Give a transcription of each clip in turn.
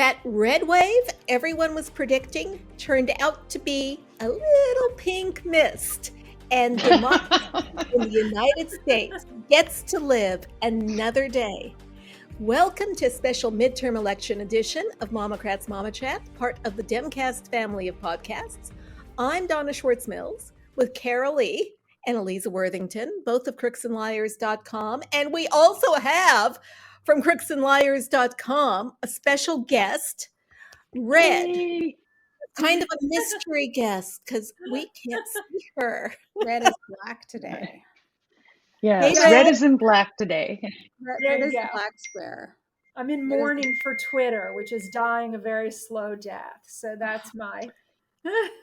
That red wave everyone was predicting turned out to be a little pink mist, and democracy in the United States gets to live another day. Welcome to a special midterm election edition of MOMocrats MOMochat, part of the Demcast family of podcasts. I'm Donna Schwartz Mills with Karoli and Aliza Worthington, both of crooksandliars.com. And we also have from crooksandliars.com a special guest, Red. Yay. Kind of a mystery guest because we can't see her. Red is black today. Yes, Hey, red is in black today. Red is the black square. I'm in mourning for Twitter, which is dying a very slow death. So that's my...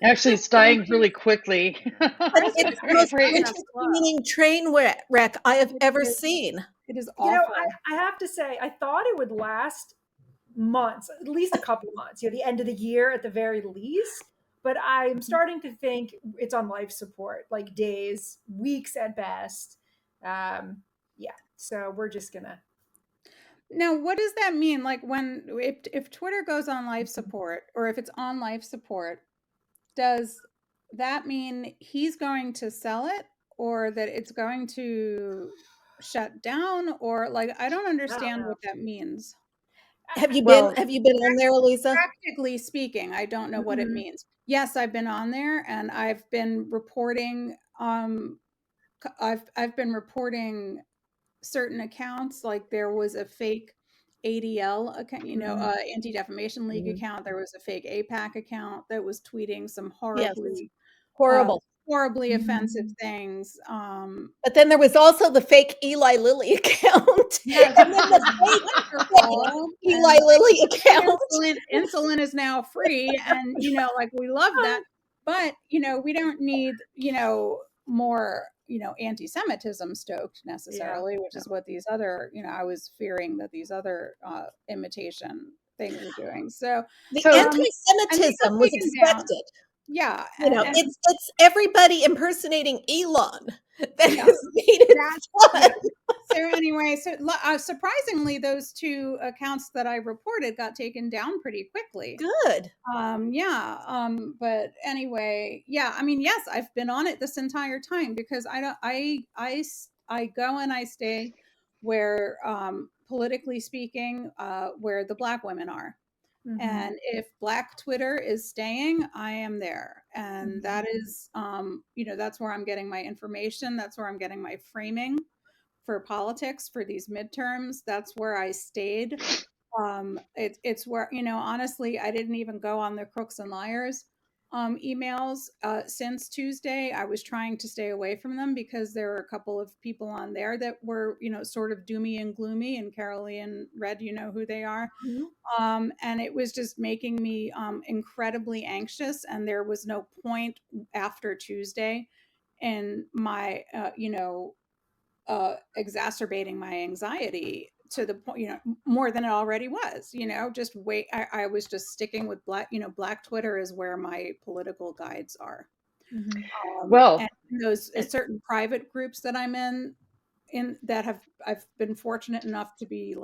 Actually, it's dying really quickly. It's the most entertaining train wreck I have ever seen. It is awful. You know, I have to say, I thought it would last months, at least a couple months, the end of the year at the very least. But I'm starting to think it's on life support, like days, weeks at best. So we're just gonna. Now, what does that mean? Like if Twitter goes on life support, or if it's on life support, does that mean he's going to sell it, or that it's going to shut down, or like I don't understand what that means. Have you been on there, Aliza? Practically speaking, I don't know what it means. Yes, I've been on there, and I've been reporting. I've been reporting certain accounts. Like there was a fake ADL account, Anti-Defamation League account. There was a fake APAC account that was tweeting some horribly offensive things. But then there was also the fake Eli Lilly account. Yes, and then the fake Eli Lilly account. Insulin is now free, and we love that. But we don't need more anti-Semitism stoked necessarily, which is what these other I was fearing that these other imitation things are doing. So the anti-Semitism was expected. Yeah, it's everybody impersonating Elon that has made it fun. So anyway, surprisingly, those two accounts that I reported got taken down pretty quickly. Good. But anyway, yes, I've been on it this entire time because I go and I stay where, politically speaking, where the Black women are. Mm-hmm. And if Black Twitter is staying, I am there. And that is, that's where I'm getting my information. That's where I'm getting my framing for politics for these midterms. That's where I stayed. It's where, honestly, I didn't even go on the Crooks and Liars emails since Tuesday. I was trying to stay away from them because there were a couple of people on there that were, sort of doomy and gloomy, and Karoli and Red, who they are. Mm-hmm. And it was just making me incredibly anxious. And there was no point after Tuesday in my, exacerbating my anxiety to the point, more than it already was, just wait. I was just sticking with Black Twitter is where my political guides are. Mm-hmm. And those certain private groups that I'm in that I've been fortunate enough to be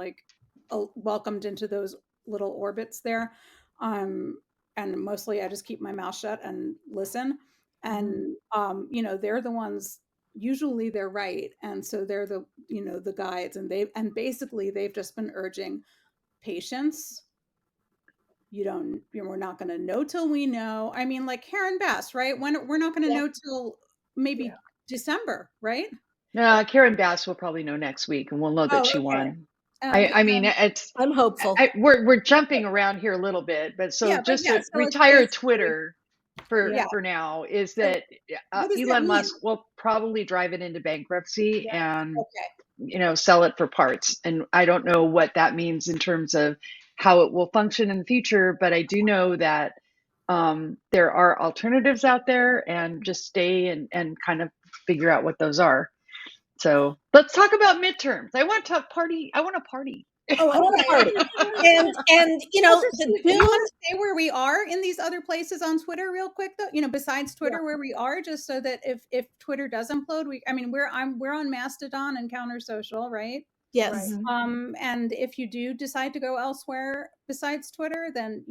welcomed into those little orbits there. And mostly I just keep my mouth shut and listen. And, they're the ones. Usually they're right. And so they're the guides, and basically they've just been urging patience. We're not going to know till we know. I mean, like Karen Bass, right? When we're not going to know till maybe December, right? Karen Bass will probably know next week, and we'll know that she won. I'm hopeful. We're jumping around here a little bit, but retire Twitter. For now is that Elon Musk will probably drive it into bankruptcy and sell it for parts, and I don't know what that means in terms of how it will function in the future, but I do know that there are alternatives out there, and just stay and kind of figure out what those are. So let's talk about midterms. I want a party. Oh, I want a party. And do you want to stay where we are in these other places on Twitter real quick though? Besides Twitter, where we are, just so that if Twitter does implode, we're on Mastodon and Counter Social, right? Yes. And if you do decide to go elsewhere besides Twitter, then,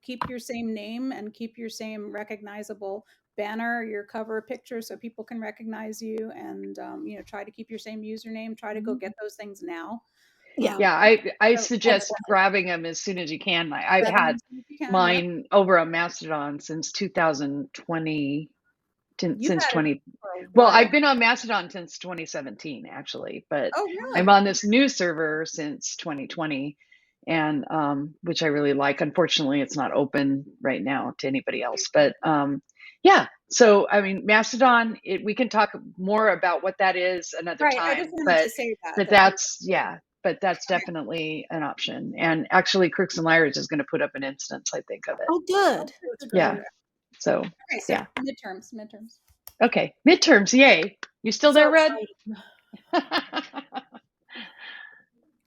keep your same name and keep your same recognizable banner, your cover picture, so people can recognize you, and, try to keep your same username, try to go get those things now. Yeah. I suggest grabbing them as soon as you can. I've had mine over on Mastodon since 2020. Well, I've been on Mastodon since 2017 actually, but I'm on this new server since 2020, and which I really like. Unfortunately, it's not open right now to anybody else, but yeah. So I mean, Mastodon, we can talk more about what that is another time. I just wanted to say that. But that's definitely an option. And actually, Crooks and Liars is going to put up an instance, I think, of it. Oh, good. Yeah. So yeah. Midterms. Okay, midterms, yay. You still there, Red?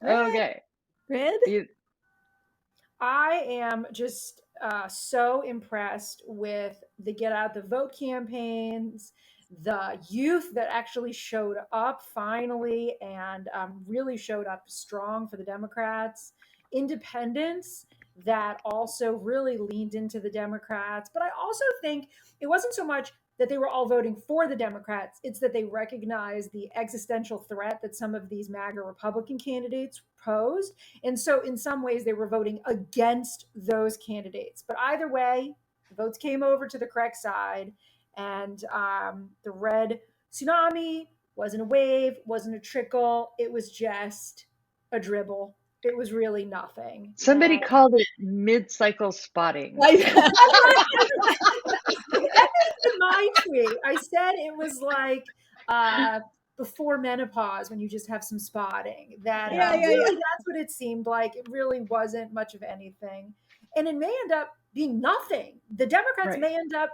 Okay. Red? I am just so impressed with the Get Out the Vote campaigns, the youth that actually showed up finally and really showed up strong for the Democrats, independents that also really leaned into the Democrats. But I also think it wasn't so much that they were all voting for the Democrats, it's that they recognized the existential threat that some of these MAGA Republican candidates posed. And so in some ways they were voting against those candidates. But either way, the votes came over to the correct side, and the red tsunami wasn't a wave, wasn't a trickle. It was just a dribble. It was really nothing. Somebody called it mid-cycle spotting. In my tweet, I said it was like before menopause when you just have some spotting. Really, that's what it seemed like. It really wasn't much of anything, and it may end up being nothing. The Democrats may end up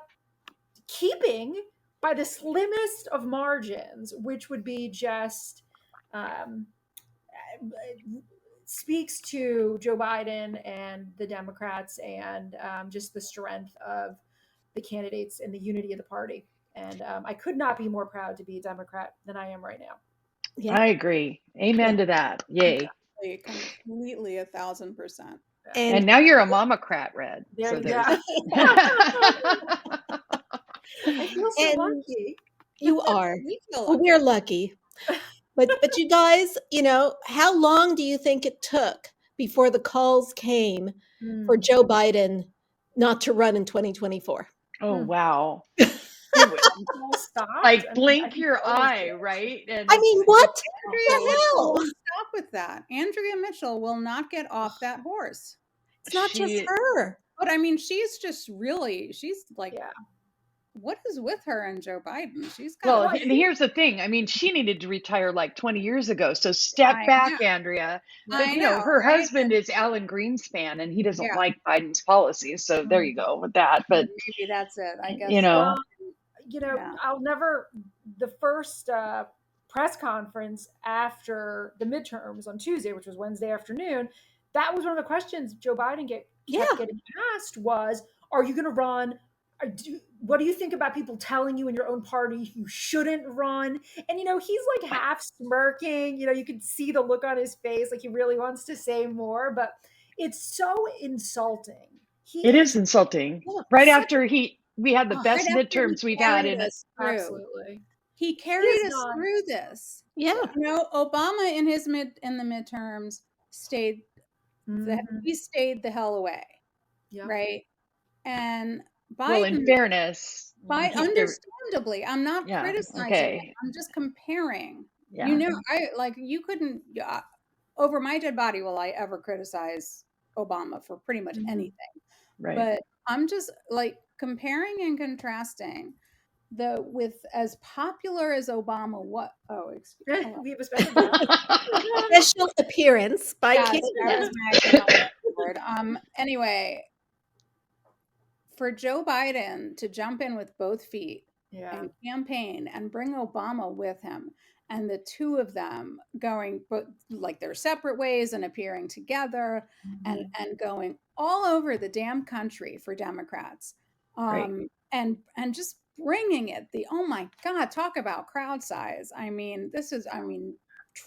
keeping by the slimmest of margins, which would be just speaks to Joe Biden and the Democrats, and just the strength of the candidates and the unity of the party. And I could not be more proud to be a Democrat than I am right now. Yeah. I agree. Amen to that. Yay. Completely 1,000%. And now you're a MOMocrat, Red. There you go. I feel so lucky. You are. We're lucky. But you guys, how long do you think it took before the calls came for Joe Biden not to run in 2024? Oh, wow. Blink your eye, right? And I mean, what the hell? Stop with that. Andrea Mitchell will not get off that horse. It's not just her. But I mean, she's like, what is with her and Joe Biden? She's got and here's the thing. I mean, she needed to retire like 20 years ago. So step back, Andrea. But her husband is Alan Greenspan, and he doesn't like Biden's policies. So there you go with that. But maybe that's it. I guess I'll never. The first press conference after the midterms on Tuesday, which was Wednesday afternoon, that was one of the questions Joe Biden kept getting asked was, "Are you going to run? What do you think about people telling you in your own party you shouldn't run?" And, he's like half smirking, you could see the look on his face, like he really wants to say more, but it's so insulting. It is insulting. Right after we had the best midterms we've had in it. Absolutely. He carried us through this. Yeah. Obama in the midterms stayed, he stayed the hell away. Yeah. Right. And Biden, well, in fairness, understandably, I'm not criticizing. Okay. I'm just comparing. Yeah. You couldn't over my dead body will I ever criticize Obama for pretty much anything. Right. But I'm just like comparing and contrasting with as popular as Obama. We have a special appearance by Canada. Anyway. For Joe Biden to jump in with both feet and campaign and bring Obama with him, and the two of them going like their separate ways and appearing together and going all over the damn country for Democrats, and just bringing it. Oh my God, talk about crowd size. I mean,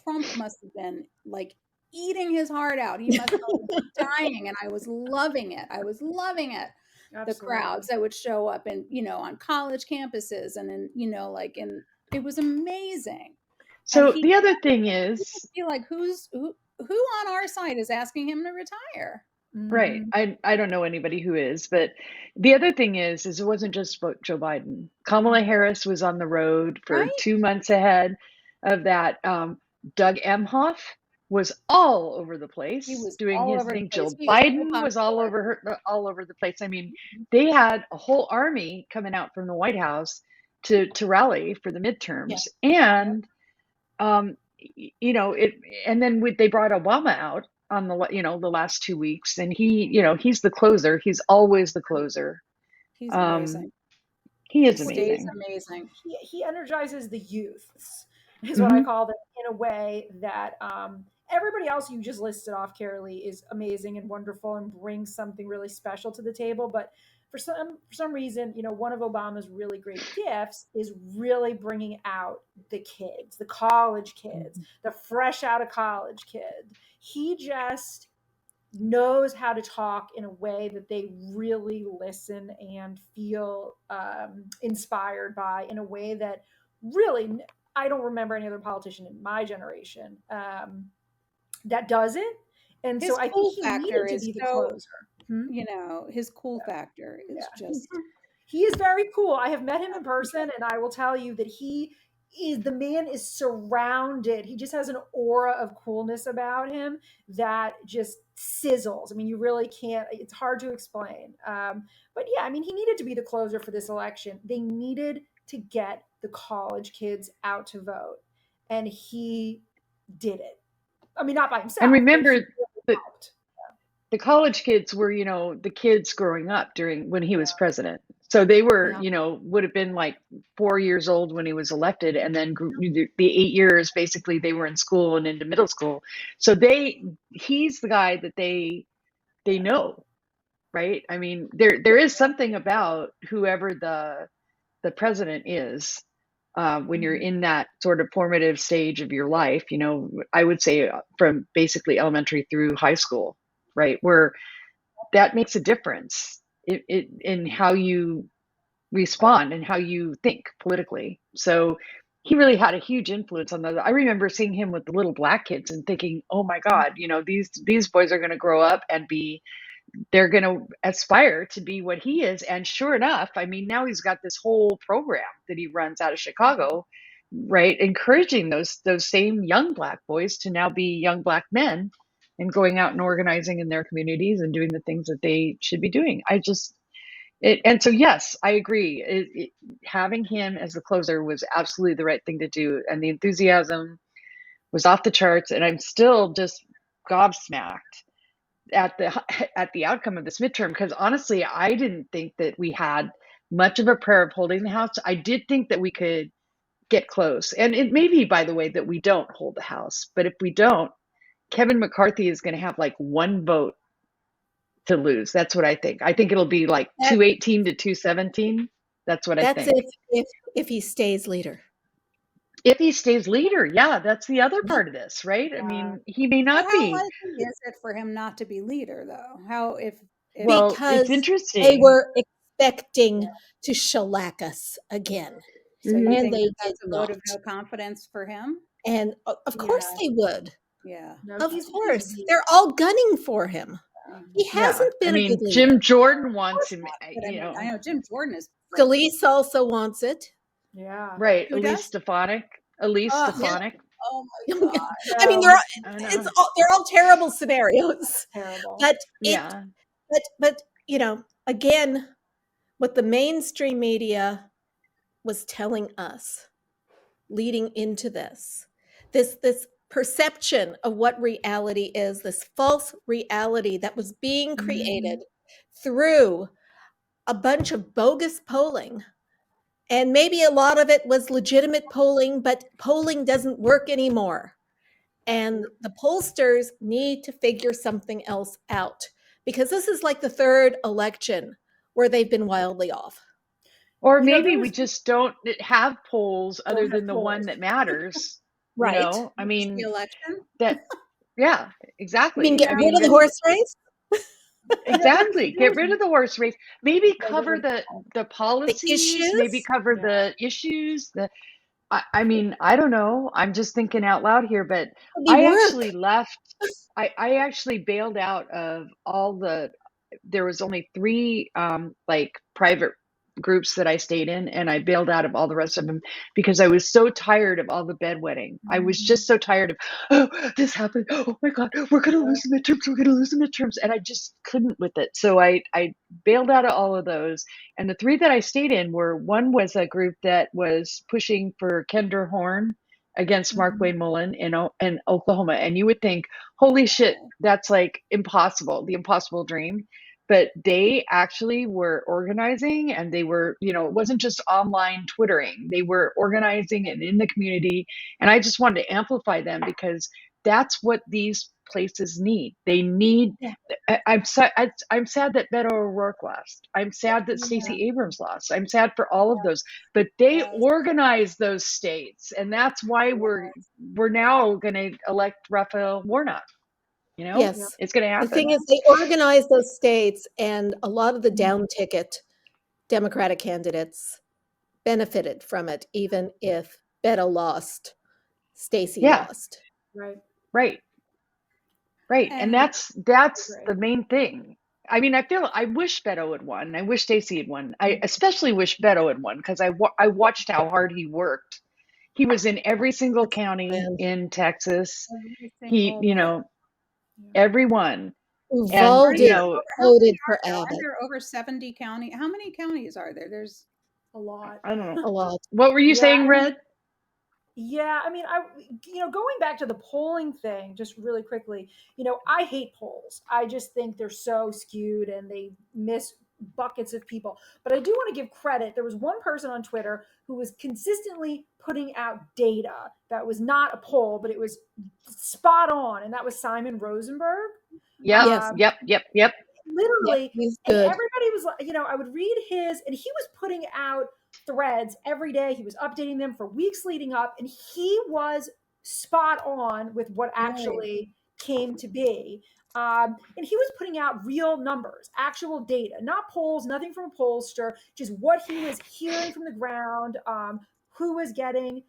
Trump must have been like eating his heart out. He must have been dying, and I was loving it. Absolutely. The crowds that would show up and, on college campuses and it was amazing. So the other thing is, be like, who on our side is asking him to retire? Right. I don't know anybody who is, but the other thing is it wasn't just about Joe Biden. Kamala Harris was on the road for 2 months ahead of that. Doug Emhoff was all over the place doing his thing. Joe Biden was all over the place. I mean, they had a whole army coming out from the White House to rally for the midterms. And, and then they brought Obama out on the last 2 weeks, and he's the closer. He's always the closer. He's amazing. He is amazing. Amazing. He energizes the youths, is what I call them, in a way that everybody else you just listed off, Karoli, is amazing and wonderful and brings something really special to the table. But for some reason, one of Obama's really great gifts is really bringing out the kids, the college kids, the fresh out of college kid. He just knows how to talk in a way that they really listen and feel inspired by, in a way that really, I don't remember any other politician in my generation that does it. And so I think he needed to be the closer. His cool factor is just... He is very cool. I have met him in person, and I will tell you that the man is surrounded. He just has an aura of coolness about him that just sizzles. I mean, you really can't, it's hard to explain. But yeah, I mean, he needed to be the closer for this election. They needed to get the college kids out to vote, and he did it. I mean, not by himself. And remember, the college kids were, the kids growing up when he was president. So they were, would have been like 4 years old when he was elected. And then the 8 years, basically, they were in school and into middle school. So he's the guy that they know, right? I mean, there is something about whoever the president is, when you're in that sort of formative stage of your life, I would say from basically elementary through high school, right? Where that makes a difference in how you respond and how you think politically. So he really had a huge influence on I remember seeing him with the little black kids and thinking, oh my God, these boys are going to grow up and they're going to aspire to be what he is. And sure enough, I mean, now he's got this whole program that he runs out of Chicago, right? Encouraging those same young black boys to now be young black men and going out and organizing in their communities and doing the things that they should be doing. And so, yes, I agree. Having him as the closer was absolutely the right thing to do. And the enthusiasm was off the charts. And I'm still just gobsmacked at the outcome of this midterm, because honestly, I didn't think that we had much of a prayer of holding the House. I did think that we could get close. And it may be, by the way, that we don't hold the House. But if we don't, Kevin McCarthy is going to have like one vote to lose. That's what I think. I think it'll be like 218 to 217. That's what I think. That's if he stays leader. If he stays leader, yeah, that's the other part of this, right? I mean, he may not be. How likely is it for him not to be leader, though? Because it's interesting. They were expecting to shellac us again. So you and think they that's did a vote not. of no confidence for him? And of course they would. Yeah. No, of course. They're all gunning for him. He hasn't been a good leader. Jim Jordan wants him. I know Jim Jordan is. Scalise also wants it. Yeah. Right. Elise Stefanik. Yeah. Oh my God. I mean, they're all terrible scenarios. Terrible. But again, what the mainstream media was telling us leading into this perception of what reality is, this false reality that was being created through a bunch of bogus polling. And maybe a lot of it was legitimate polling, but polling doesn't work anymore. And the pollsters need to figure something else out, because this is like the third election where they've been wildly off. Or maybe we just don't have polls other than the one that matters. Right. I mean, the election. Yeah, exactly. I mean, get rid of the horse race? Exactly. Get rid of the horse race. Maybe cover the policies, maybe cover the issues. I mean, I don't know. I'm just thinking out loud here, but I actually left. I actually bailed out of there was only 3 like private groups that I stayed in, and I bailed out of all the rest of them because I was so tired of all the bedwetting. I was just so tired of, oh, this happened. Oh my God, we're going to lose the midterms. We're going to lose the midterms. And I just couldn't with it. So I bailed out of all of those. And the 3 that I stayed in one was a group that was pushing for Kendra Horn against Mark Wayne Mullen in Oklahoma. And you would think, holy shit, that's like impossible, the impossible dream. But they actually were organizing, and they were, it wasn't just online Twittering. They were organizing and in the community. And I just wanted to amplify them because that's what these places need. They need, I'm sad that Beto O'Rourke lost. I'm sad that Stacey Abrams lost. I'm sad for all of those, but they organized those states. And that's why we're now going to elect Raphael Warnock. Yes, it's going to happen. The thing is, they organized those states, and a lot of the down ticket Democratic candidates benefited from it, even if Beto lost, Stacey lost. Right. And that's the main thing. I mean, I wish Beto had won. I wish Stacey had won. I especially wish Beto had won because I watched how hard he worked. He was in every single county in Texas. Everyone who voted for Abbott. There are over 70 counties. How many counties are there? There's a lot. I don't know. A lot. What were you saying, Red? Yeah, I mean, going back to the polling thing, just really quickly, I hate polls. I just think they're so skewed and they miss buckets of people. But I do want to give credit. There was one person on Twitter who was consistently putting out data that was not a poll, but it was spot on, and that was Simon Rosenberg. Yep. Literally, and everybody was, I would read his, and he was putting out threads every day. He was updating them for weeks leading up, and he was spot on with what actually came to be. And he was putting out real numbers, actual data, not polls, nothing from a pollster, just what he was hearing from the ground, who was getting,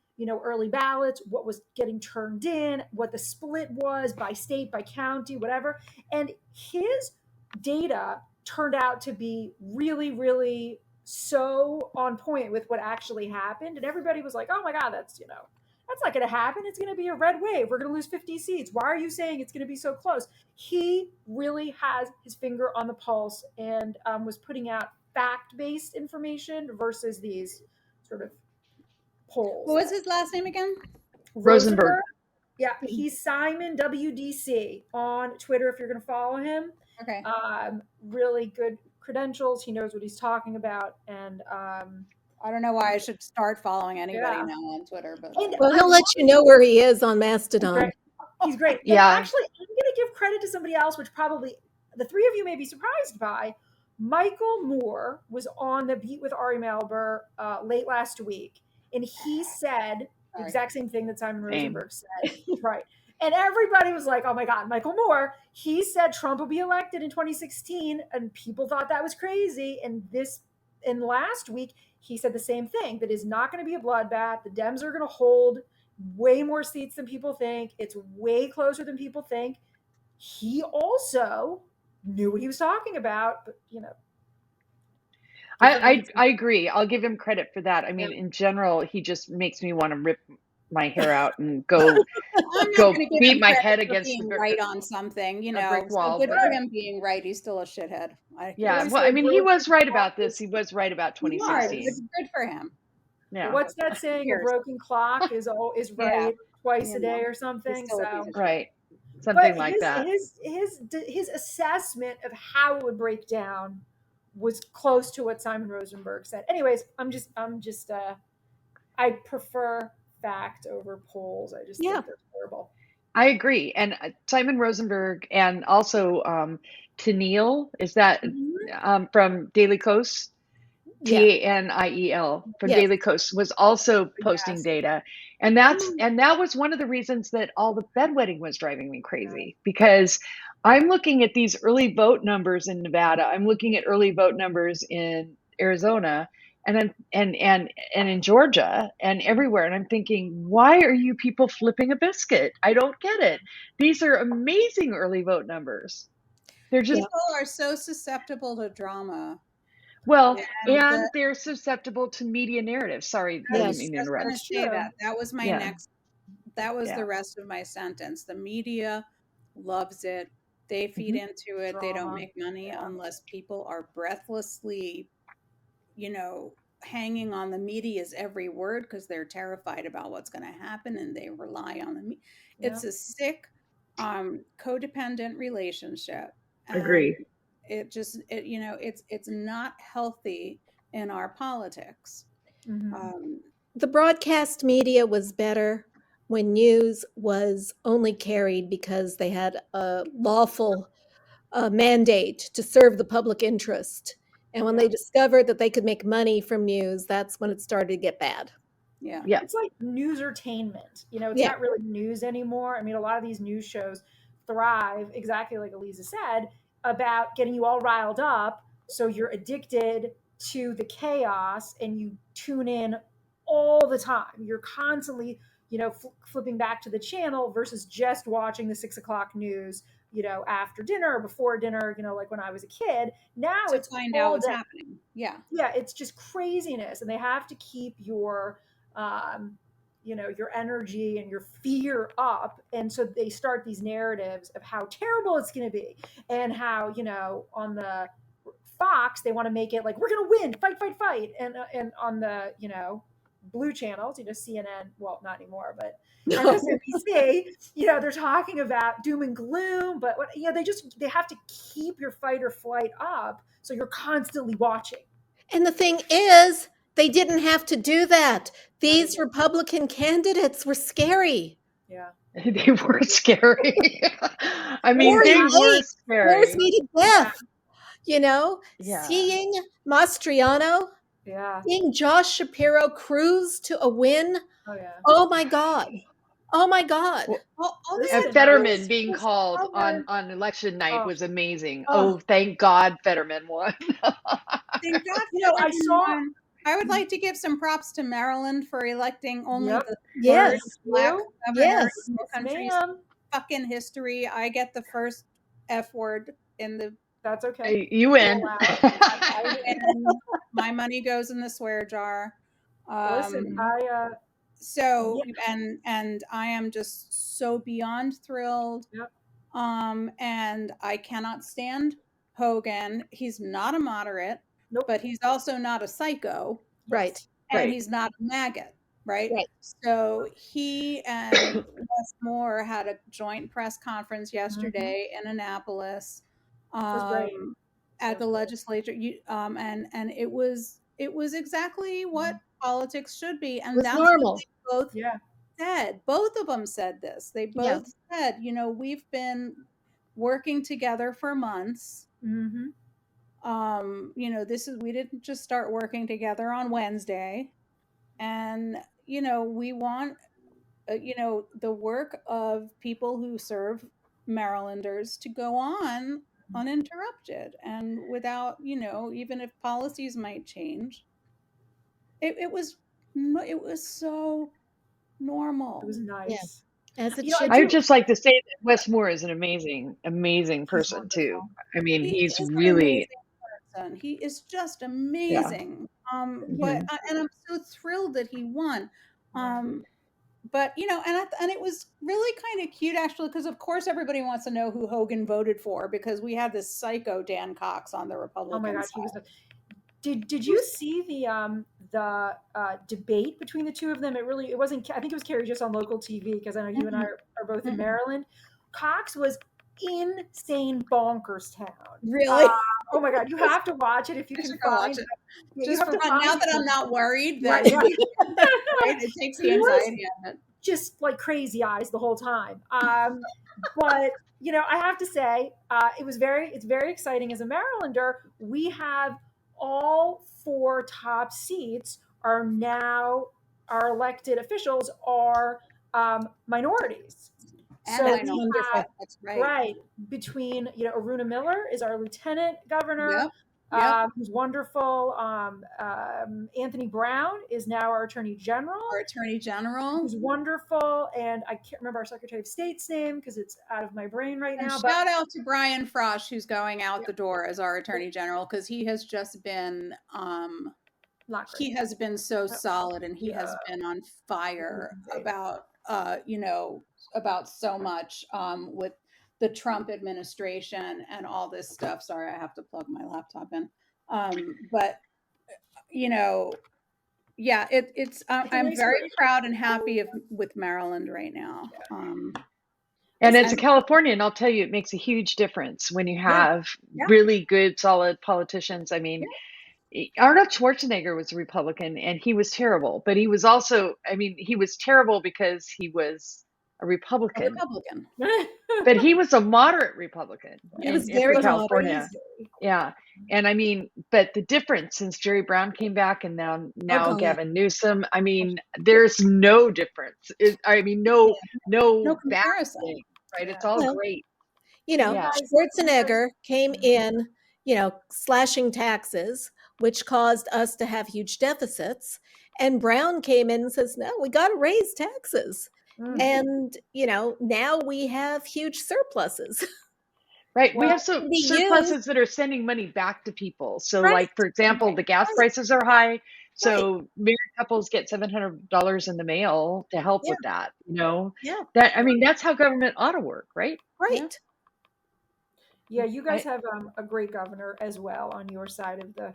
early ballots, what was getting turned in, what the split was by state, by county, whatever. And his data turned out to be really, really so on point with what actually happened. And everybody was like, oh my God, that's not going to happen. It's going to be a red wave. We're going to lose 50 seats. Why are you saying it's going to be so close? He really has his finger on the pulse and was putting out fact-based information versus these sort of polls. What was his last name again? Rosenberg. Yeah, he's Simon WDC on Twitter if you're going to follow him. Okay. Really good credentials. He knows what he's talking about. And I don't know why I should start following anybody now on Twitter, but he'll let you know where he is on Mastodon. He's great. Yeah. And actually, I'm going to give credit to somebody else, which probably the 3 of you may be surprised by. Michael Moore was on the Beat with Ari Melber late last week, and he said the exact same thing that Simon Rosenberg said. Right. And everybody was like, oh my God, Michael Moore, he said Trump will be elected in 2016, and people thought that was crazy. And last week, he said the same thing, that is not going to be a bloodbath. The Dems are going to hold way more seats than people think. It's way closer than people think. He also knew what he was talking about, but I agree. I'll give him credit for that. I mean, in general, he just makes me want to rip my hair out and go beat my head against being right on something, brick wall. So good for him being right. He's still a shithead. Well, I mean, he was right about this. He was right about 2016. It's good for him. Yeah. What's that saying? A broken clock is right twice a day or something. So right, something like that. His assessment of how it would break down was close to what Simon Rosenberg said. Anyways, I prefer fact over polls. I just think they're terrible. I agree. And Simon Rosenberg and also Tennille, is that from Daily Kos? TANIEL from Daily Kos was also posting data. And that was one of the reasons that all the bedwetting was driving me crazy, because I'm looking at these early vote numbers in Nevada. I'm looking at early vote numbers in Arizona and in Georgia and everywhere. And I'm thinking, why are you people flipping a biscuit? I don't get it. These are amazing early vote numbers. They're just, people are so susceptible to drama. Well, and they're susceptible to media narratives. Sorry, I didn't mean to interrupt. I was going to say that was my next. That was the rest of my sentence. The media loves it. They feed into it. Drama. They don't make money unless people are breathlessly, hanging on the media's every word because they're terrified about what's going to happen, and they rely on the media. It's a sick, codependent relationship. Agree. It's not healthy in our politics. The broadcast media was better when news was only carried because they had a lawful mandate to serve the public interest. And when they discovered that they could make money from news, that's when it started to get bad. Yeah. It's like newsertainment. It's not really news anymore. I mean, a lot of these news shows thrive, exactly like Aliza said, about getting you all riled up so you're addicted to the chaos and you tune in all the time. You're constantly, flipping back to the channel versus just watching the 6 o'clock news, after dinner or before dinner, like when I was a kid. Now it's find out what's happening. Yeah, it's just craziness, and they have to keep your your energy and your fear up. And so they start these narratives of how terrible it's going to be, and how, on the Fox, they want to make it like, we're going to win, fight. And on the, blue channels, CNN, well, not anymore, but MSNBC, they're talking about doom and gloom, but they have to keep your fight or flight up. So you're constantly watching. And the thing is, they didn't have to do that. These Republican candidates were scary. Yeah. They were scary. I mean, they were scary. Scares me to death. Seeing Mastriano, seeing Josh Shapiro cruise to a win. Oh, yeah. Oh my God. Well, Fetterman being called on election night was amazing. Oh, thank God Fetterman won. Thank God. I would like to give some props to Maryland for electing only the third black governor in the country's fucking history. I get the first F word in the. That's okay. You win. My money goes in the swear jar. Listen, and I am just so beyond thrilled. And I cannot stand Hogan. He's not a moderate, but he's also not a psycho. Right. And he's not a maggot. Right. So he and Wes Moore had a joint press conference yesterday in Annapolis at the legislature. And it was exactly what politics should be. And that's normal. What they both said. Both of them said this. They both said, we've been working together for months. We didn't just start working together on Wednesday. And, we want, the work of people who serve Marylanders to go on uninterrupted and without, even if policies might change. It was so normal. It was nice. As it should. I'd just like to say that Wes Moore is an amazing person too. I mean, he's really. He is just amazing. But and I'm so thrilled that he won. But and it was really kind of cute actually, because of course everybody wants to know who Hogan voted for, because we had this psycho Dan Cox on the Republican side. Oh my gosh, did you see the debate between the two of them? It wasn't. I think it was carried just on local TV, because I know you and I are both in Maryland. Cox was insane bonkers town. Really? Oh my God, you have to watch it if you can find it. Just for fun, now that I'm not worried that it takes the anxiety out of it. Just like crazy eyes the whole time. But I have to say, it's very exciting as a Marylander. We have all 4 top seats are now, our elected officials are minorities. And So that's we wonderful. have, That's right. right, between, Aruna Miller is our lieutenant governor, Yep. who's wonderful. Anthony Brown is now our attorney general. Who's wonderful. And I can't remember our Secretary of State's name because it's out of my brain right now. Shout out to Brian Frosch, who's going out the door as our attorney general, because he has just been he has been so solid, and he has been on fire about about so much with the Trump administration and all this stuff. Sorry, I have to plug my laptop in. But yeah, it's I'm very proud and happy with Maryland right now. And as a Californian, I'll tell you, it makes a huge difference when you have really good, solid politicians. I mean, Arnold Schwarzenegger was a Republican, and he was terrible, but he was also, he was terrible because he was a Republican. But he was a moderate Republican. He was very California. Yeah. And but the difference since Jerry Brown came back and now Gavin Newsom, there's no difference. No comparison, right? It's all great. Schwarzenegger came in, slashing taxes, which caused us to have huge deficits. And Brown came in and says, no, we got to raise taxes. And, now we have huge surpluses. Right. We have surpluses that are sending money back to people. So like, for example, the gas prices are high. So married couples get $700 in the mail to help with that, that's how government ought to work. Right. Right. Yeah. You guys have a great governor as well on your side of the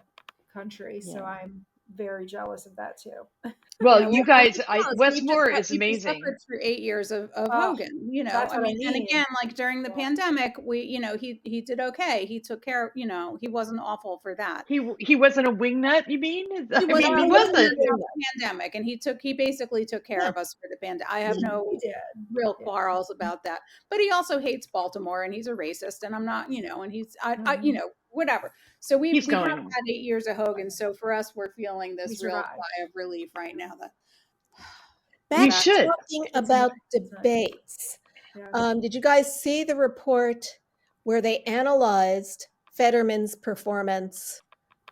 country. So I'm very jealous of that too. Well, you guys, Westmore is amazing. We suffered through 8 years of Hogan, and again, like during the pandemic, he did okay. He took care, he wasn't awful for that. He wasn't a wingnut, you mean? He wasn't pandemic, and he basically took care of us for the pandemic. I have no real quarrels about that, but he also hates Baltimore, and he's a racist, and I'm not, and he's, whatever. So we have had 8 years of Hogan. So for us, we're feeling this real sigh of relief right now. Back talking about debates. Did you guys see the report where they analyzed Fetterman's performance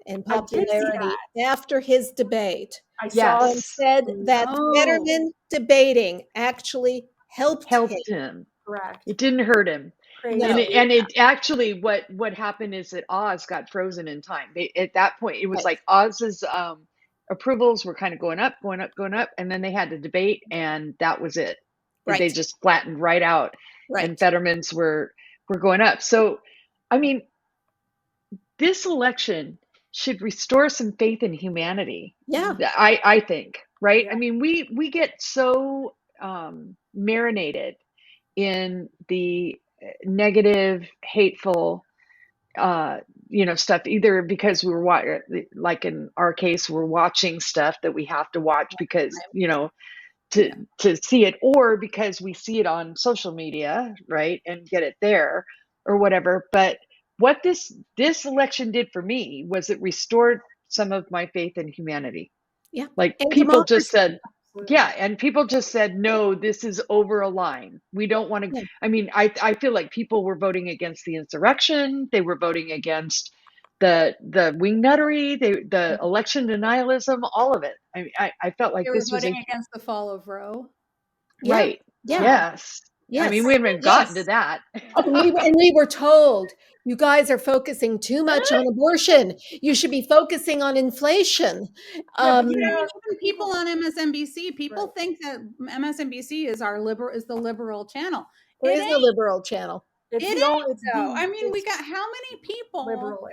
and popularity after his debate? I saw and said that Fetterman debating actually helped him. Correct. It didn't hurt him. No. And it actually, what happened is that Oz got frozen in time. At that point, it was like Oz's approvals were kind of going up, and then they had to debate, and that was it. Right. They just flattened right out, and Fetterman's were going up. So, this election should restore some faith in humanity. Yeah, I think, right? Yeah. We get so marinated in the negative, hateful, stuff, either because we were like in our case, we're watching stuff that we have to watch because, to see it, or because we see it on social media, right, and get it there or whatever. But what this election did for me was it restored some of my faith in humanity. Yeah, like and people democracy. Just said. Yeah. And people just said, no, this is over a line. We don't want to. I feel like people were voting against the insurrection. They were voting against the wingnuttery, the election denialism, all of it. I felt like this was voting against the fall of Roe. Right. Yeah. Yes. Yes. We haven't gotten to that. And we were told, you guys are focusing too much on abortion. You should be focusing on inflation. Even people on MSNBC, people think that MSNBC is the liberal channel. It is the liberal channel. We got how many people,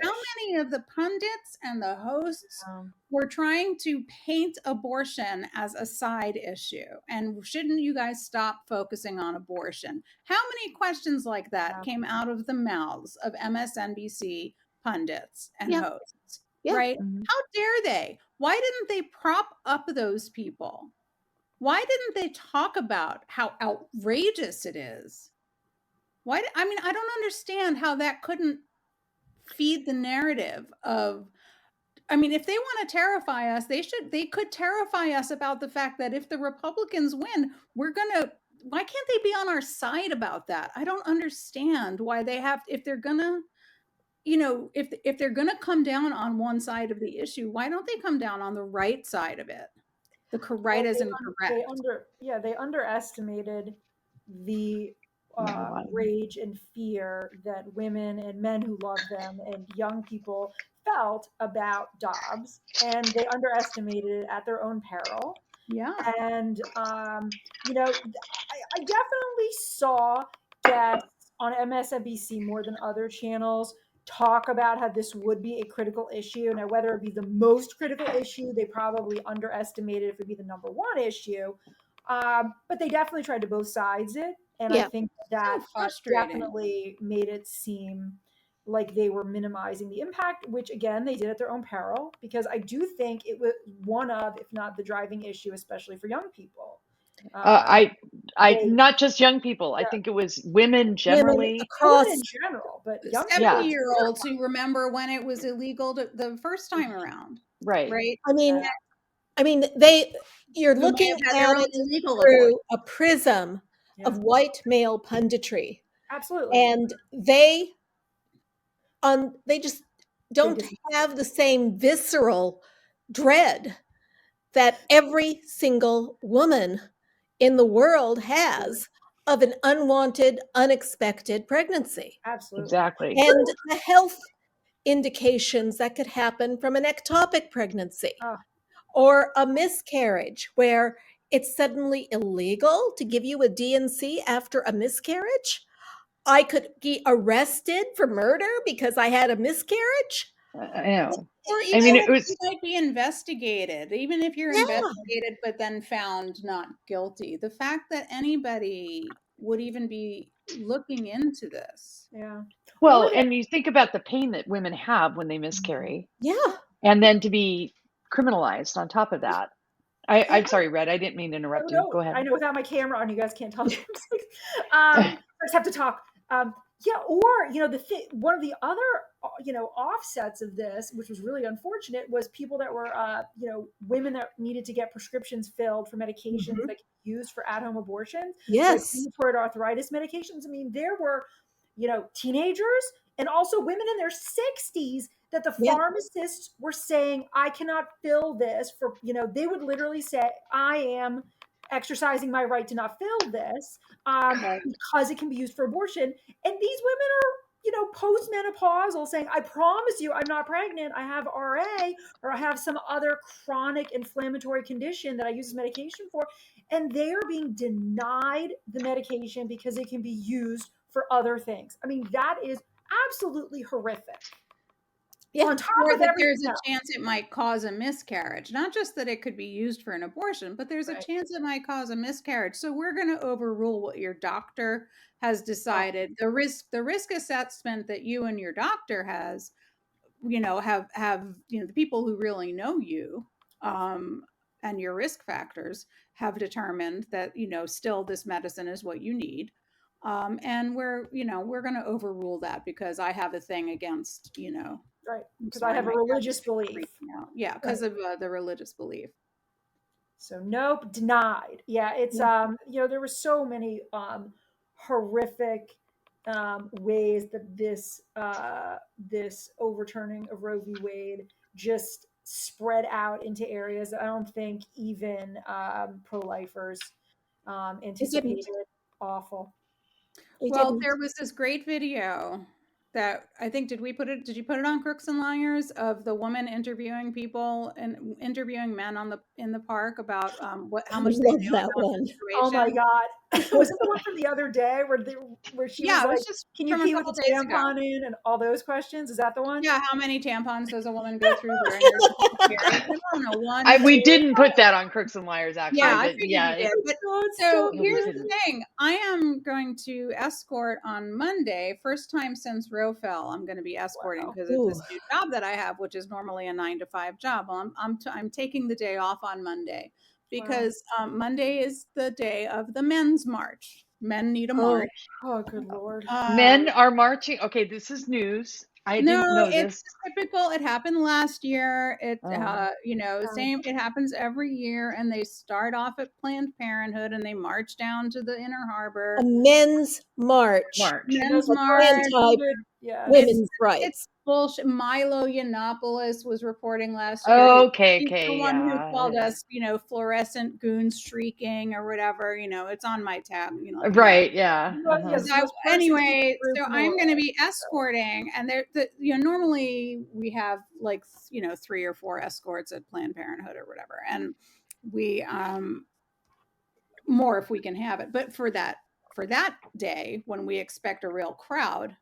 how many of the pundits and the hosts were trying to paint abortion as a side issue? And shouldn't you guys stop focusing on abortion? How many questions like that came out of the mouths of MSNBC pundits and hosts? Yeah. Right? Mm-hmm. How dare they? Why didn't they prop up those people? Why didn't they talk about how outrageous it is? I don't understand how that couldn't feed the narrative of I mean, if they want to terrify us, they could terrify us about the fact that if the Republicans win, why can't they be on our side about that? I don't understand why they have, if they're gonna, if they're gonna come down on one side of the issue, why don't they come down on the right side of it? The right as in correct. They underestimated the rage and fear that women and men who love them and young people felt about Dobbs, and they underestimated it at their own peril. Yeah. And I definitely saw guests on MSNBC more than other channels talk about how this would be a critical issue. Now, whether it be the most critical issue, they probably underestimated if it would be the number one issue. But they definitely tried to both sides it. And I think that definitely made it seem like they were minimizing the impact, which again, they did at their own peril, because I do think it was one of, if not the driving issue, especially for young people. Not just young people. I think it was women generally. Women in general, but 70-year-olds who remember when it was illegal the first time around. Right. I mean, you're looking at it through a prism of white male punditry. Absolutely. And they just don't have the same visceral dread that every single woman in the world has of an unwanted, unexpected pregnancy. Absolutely. Exactly. And the health indications that could happen from an ectopic pregnancy or a miscarriage where it's suddenly illegal to give you a D&C after a miscarriage. I could be arrested for murder because I had a miscarriage. I know. Or even you might be investigated, even if you're investigated but then found not guilty. The fact that anybody would even be looking into this. Yeah. Well, and you think about the pain that women have when they miscarry. Yeah. And then to be criminalized on top of that. I'm sorry, Red. I didn't mean to interrupt you. Go ahead. I know without my camera on, you guys can't talk. I just have to talk. Or one of the other offsets of this, which was really unfortunate, was people that were women that needed to get prescriptions filled for medications that could be used for at-home abortions. Yes. Like rheumatoid arthritis medications. I mean, there were teenagers and also women in their 60s that the pharmacists were saying, I cannot fill this for, they would literally say, I am exercising my right to not fill this because it can be used for abortion. And these women are, postmenopausal saying, I promise you, I'm not pregnant. I have RA or I have some other chronic inflammatory condition that I use this medication for. And they are being denied the medication because it can be used for other things. I mean, that is absolutely horrific. Yeah, on top of that, there's a chance it might cause a miscarriage. Not just that it could be used for an abortion, but there's a chance it might cause a miscarriage. So we're going to overrule what your doctor has decided. The risk assessment that you and your doctor has, have the people who really know you and your risk factors have determined that still this medicine is what you need. And we're going to overrule that because I have a thing against Right, because I have a religious belief. Yeah, because of the religious belief. So nope, denied. Yeah, it's there were so many horrific ways that this overturning of Roe v. Wade just spread out into areas that I don't think even pro-lifers anticipated. Awful. Well, there was this great video that I think, did you put it on Crooks and Liars, of the woman interviewing people and interviewing men in the park about how much they knew about the situation? Oh my God. Was it the one from the other day where she was like, can you pee with the tampon in and all those questions? Is that the one? Yeah, how many tampons does a woman go through during her period? I don't know, one. We didn't put that on Crooks and Liars, actually. Yeah, I figured you did. But, so here's the thing. I am going to escort on Monday, first time since Roe fell, I'm going to be escorting because of this new job that I have, which is normally a 9-to-5 job. Well, I'm taking the day off on Monday. Because Monday is the day of the men's march. Men need a march. Oh, good Lord. Men are marching. Okay, this is news. I didn't know it's this. typical. It happened last year. It, same. It happens every year, and they start off at Planned Parenthood, and they march down to the Inner Harbor. A men's march. Men's march. Women's rights. It's bullshit. Milo Yiannopoulos was reporting last year. He's the one who called us, fluorescent goon streaking or whatever. It's on my tab. Right? Yeah. Anyway, so I'm going to be escorting, and normally we have 3 or 4 escorts at Planned Parenthood or whatever, and we more if we can have it. But for that day when we expect a real crowd,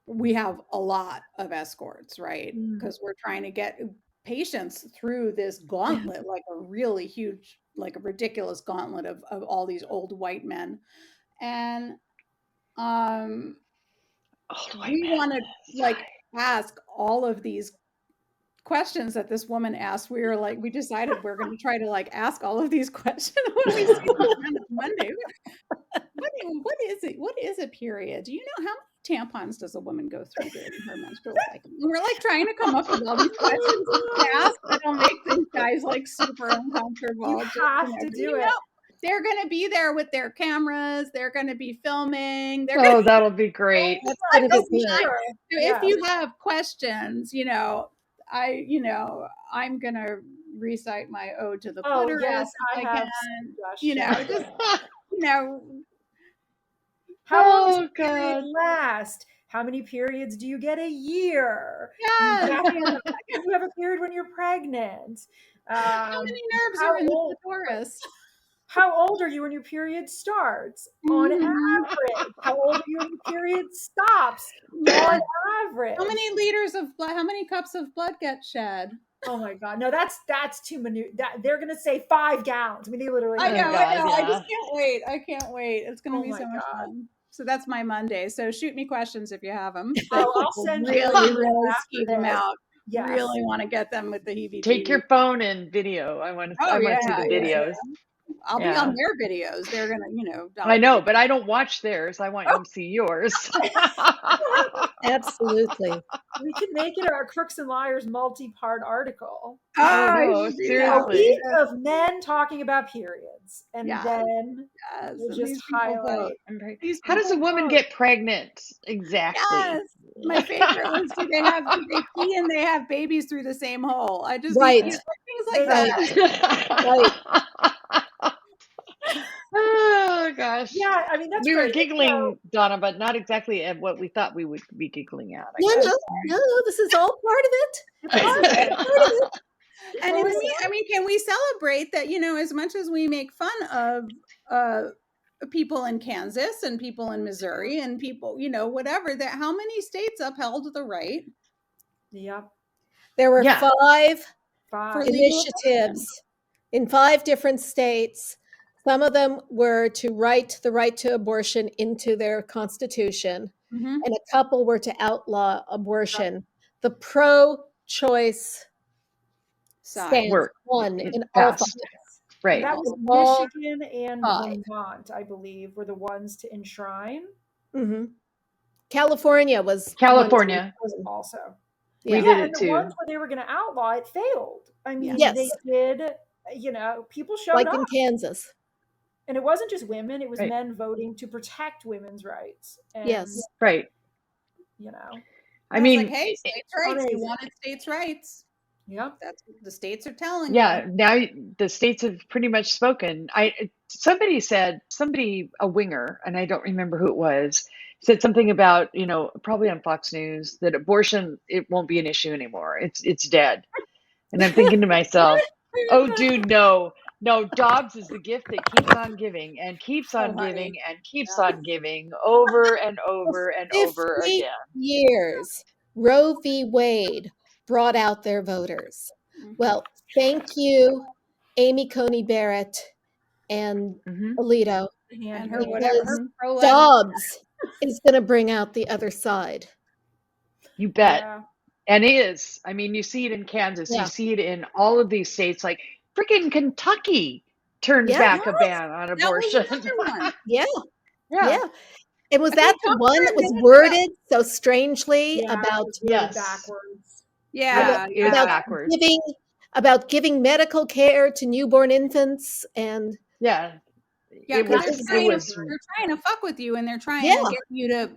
we have a lot of escorts, right? Because we're trying to get patients through this gauntlet, like a really huge, like a ridiculous gauntlet of all these old white men. And we want to ask all of these questions that this woman asked. We decided we're going to try to ask all of these questions when we see them on Monday. What is it? What is a period? Do you know how many tampons does a woman go through during her menstrual cycle? And we're trying to come up with all these questions to ask that'll make these guys super uncomfortable. You have to do it. They're going to be there with their cameras. They're going to be filming. That'll be great. If you have questions, I'm going to recite my ode to the clitoris. Yes, I have. How long does period last? How many periods do you get a year? Yes. You have a period when you're pregnant. How many nerves are in the clitoris? How old are you when your period starts? On average. How old are you when your period stops? On average. How many cups of blood get shed? Oh my God. No, that's too minute. They're going to say 5 gallons. I mean, they literally. I know. I just can't wait. It's going to be so much fun. So that's my Monday. So shoot me questions if you have them. I'll send you. Really skeeve them out. Yes. Really want to get them with the heebie-jeebies. Take your phone and video. I want to see the videos. I'll be on their videos. They're gonna, I know, but I don't watch theirs. I want you to see yours. Absolutely. We can make it our Crooks and Liars multi-part article. Seriously. A week of men talking about periods, and then we'll just highlight. How does a woman get pregnant exactly? Yes. My favorite was do they pee and they have babies through the same hole? I just things like that. Right. Oh gosh. Yeah, I mean we were giggling, Donna, but not exactly at what we thought we would be giggling at. No, this is all part of it. And can we celebrate that, as much as we make fun of people in Kansas and people in Missouri and people, whatever, that how many states upheld the right? Yep. There were 5 initiatives in 5 different states. Some of them were to write the right to abortion into their constitution, and a couple were to outlaw abortion. The pro-choice stance won in all 5. Right. That was Michigan and Vermont, I believe, were the ones to enshrine. California was also. We did it too. The ones where they were going to outlaw it failed. I mean, they did. People showed up. Like in Kansas. And it wasn't just women; it was men voting to protect women's rights. And, yes, right. I mean, hey, states' rights. You wanted states' rights. Yep, that's what the states are telling you. Yeah, now the states have pretty much spoken. Somebody, a winger, and I don't remember who it was, said something about, probably on Fox News, that abortion, it won't be an issue anymore. It's dead. And I'm thinking to myself, oh, dude, no, Dobbs is the gift that keeps on giving and keeps on giving and keeps on giving over and over and over again. Years, Roe v. Wade brought out their voters. Well, thank you, Amy Coney Barrett and Alito. And her whatever. Dobbs is going to bring out the other side. You bet. Yeah. And is. I mean, you see it in Kansas. You see it in all of these states. Like freaking Kentucky turned back a ban on abortion. Yeah. And was that the one that was worded so strangely about backwards? Yeah, it was backwards. About giving medical care to newborn infants and they're trying to fuck with you, and they're trying to get you to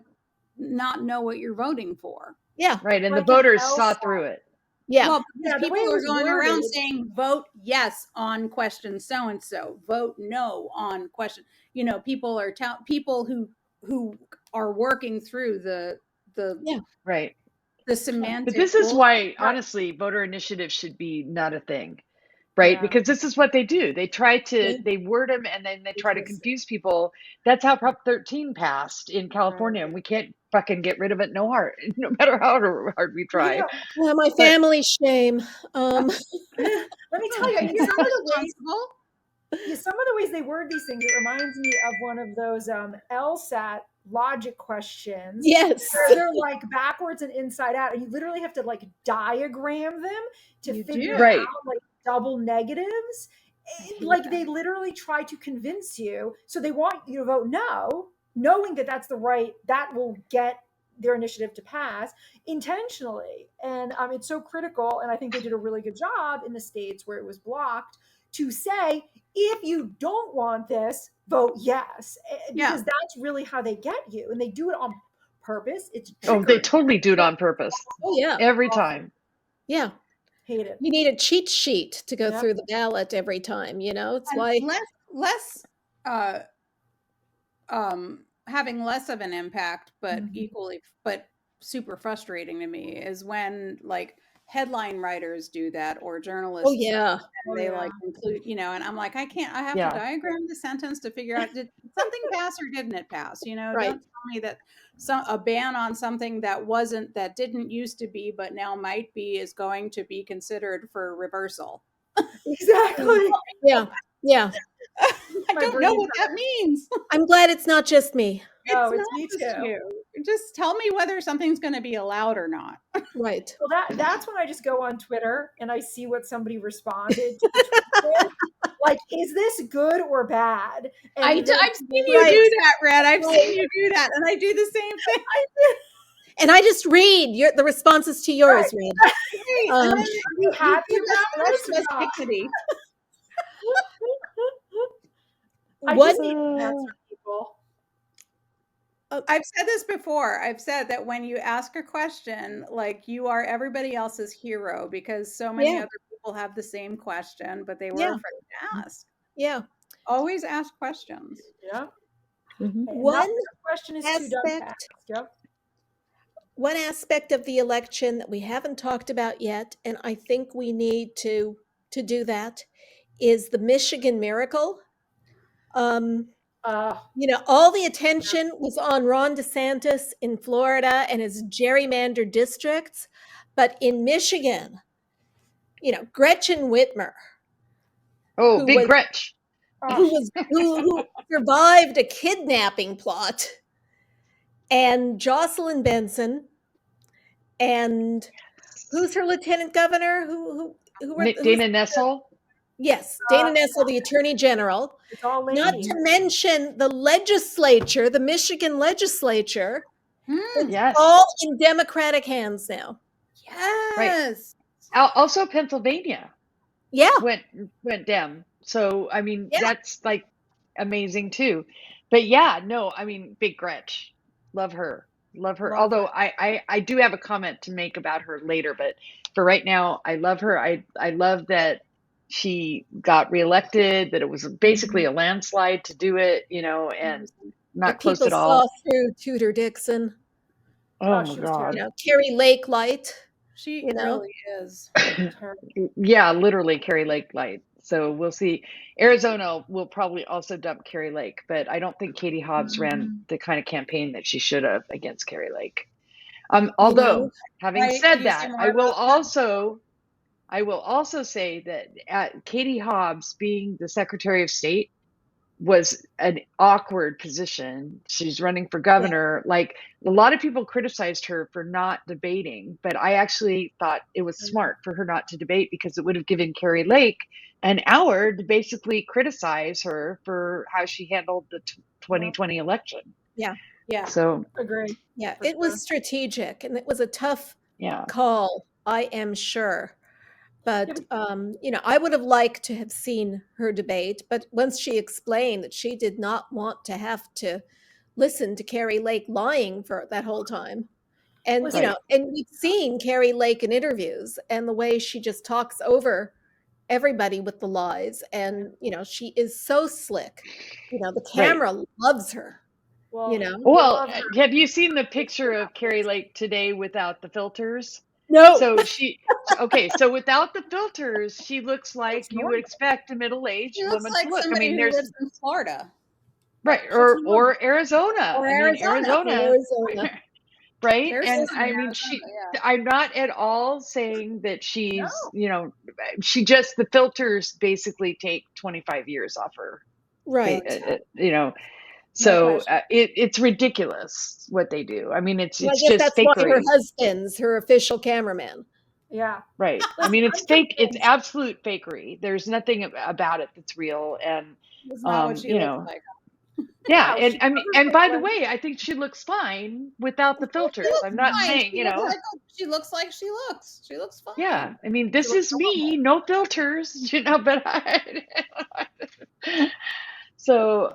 not know what you're voting for. Yeah, right. And the voters saw through it. Yeah, well, because people are going around saying vote yes on question so and so, vote no on question. You know, people are people who are working through the right. The semantic. But this is why, honestly, voter initiatives should be not a thing, right? Because this is what they do. They try to, they word them and then they try to confuse people. That's how Prop 13 passed in California. And we can't fucking get rid of it no matter how hard we try. Yeah, my family shame. Let me tell you, some of the ways they word these things, it reminds me of one of those LSAT logic questions. Yes. They're like backwards and inside out, and you literally have to like diagram them to figure out like double negatives. Like they literally try to convince you. So they want you to vote no, knowing that that's that will get their initiative to pass intentionally. And it's so critical. And I think they did a really good job in the states where it was blocked to say, if you don't want this, vote yes. Because that's really how they get you. And they do it on purpose. It's they totally do it on purpose. Oh, yeah. Every time. Yeah. Hate it. You need a cheat sheet to go through the ballot every time, you know? It's why less having less of an impact, but but super frustrating to me is when like headline writers do that, or journalists. Oh yeah. They like include, you know, and I'm like, I have to diagram the sentence to figure out, did something pass or didn't it pass? You know, don't tell me that a ban on something that didn't used to be, but now might be, is going to be considered for reversal. Exactly. Yeah. I don't know what that means. I'm glad it's not just me. No, it's me too. You. Just tell me whether something's going to be allowed or not. Right. Well, that's when I just go on Twitter and I see what somebody responded to. Like, is this good or bad? And I've seen you do that, Red. I've seen you do that, and I do the same thing. And I just read the responses to yours, Red. You happy with dignity. What answer people? I've said this before. I've said that when you ask a question, like, you are everybody else's hero, because so many other people have the same question, but they were afraid to ask. Yeah. Always ask questions. Yeah. Mm-hmm. One aspect of the election that we haven't talked about yet, and I think we need to do that, is the Michigan miracle. You know, all the attention was on Ron DeSantis in Florida and his gerrymandered districts, but in Michigan, you know, Gretchen Whitmer. Oh, big Gretch. Who survived a kidnapping plot, and Jocelyn Benson, and who's her lieutenant governor? Dana Nessel. Yes, Dana Nessel, the Attorney General. Not to mention the legislature, the Michigan legislature. Yes. All in Democratic hands now. Yes. Right. Also Pennsylvania. Yeah. Went Dem. So, I mean, that's like amazing too. But big Gretch. Love her. Although I do have a comment to make about her later, but for right now, I love her. I love that she got reelected, that it was basically a landslide to do it, you know, and not close at all. People saw through Tudor Dixon. Oh my God. You know, Carrie Lake Light. She really is. Yeah, literally Carrie Lake Light. So we'll see. Arizona will probably also dump Carrie Lake, but I don't think Katie Hobbs ran the kind of campaign that she should have against Carrie Lake. Although, having said that, I will also say that Katie Hobbs being the Secretary of State was an awkward position. She's running for governor. Like, a lot of people criticized her for not debating, but I actually thought it was smart for her not to debate, because it would have given Carrie Lake an hour to basically criticize her for how she handled the 2020 election. Yeah. Yeah. So Agreed. Yeah, it was strategic, and it was a tough yeah. call, I am sure. But, I would have liked to have seen her debate, but once she explained that she did not want to have to listen to Carrie Lake lying for that whole time. And, Right. and we've seen Carrie Lake in interviews and the way she just talks over everybody with the lies. And, she is so slick. The camera loves her, Well, have you seen the picture of Carrie Lake today without the filters? No. So so without the filters, she looks like you would expect a middle-aged woman to look. I mean, who lives in Florida. Right, or Arizona. Or Arizona. Right? And I mean, I'm not at all saying that she's, the filters basically take 25 years off her. Right. So it's ridiculous what they do. I mean, it's just that's fakery. why her husband's her official cameraman. Yeah. Right. I mean, it's fake. It's absolute fakery. There's nothing about it that's real. And, it's not what she looks like. Yeah. And I mean, and by the way, I think she looks fine without the filters. I'm not saying, she looks like she looks. She looks fine. Yeah. I mean, this is me, no filters, but so,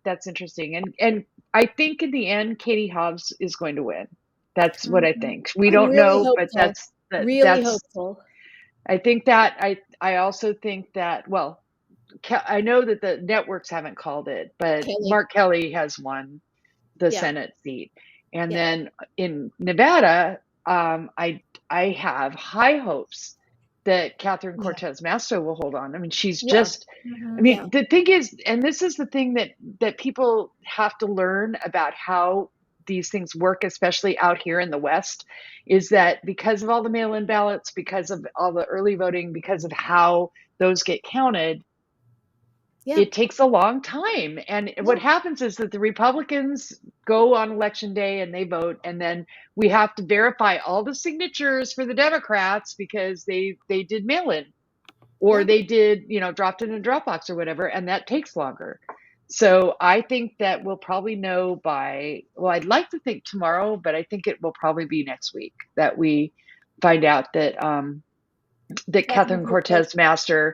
that's interesting. And I think in the end, Katie Hobbs is going to win. That's what I think. We don't know, but that's hopeful. I think that I also think that, well, I know that the networks haven't called it, but Mark Kelly has won the Senate seat. And then in Nevada, I have high hopes that Catherine Cortez Masto will hold on. I mean, she's just, I mean, the thing is, and this is the thing that people have to learn about how these things work, especially out here in the West, is that because of all the mail-in ballots, because of all the early voting, because of how those get counted, it takes a long time. And what happens is that the Republicans go on election day and they vote, and then we have to verify all the signatures for the Democrats because they did mail-in, or they did, dropped in a Dropbox or whatever, and that takes longer. So I think that we'll probably know I'd like to think tomorrow, but I think it will probably be next week that we find out that that Catherine Cortez Masto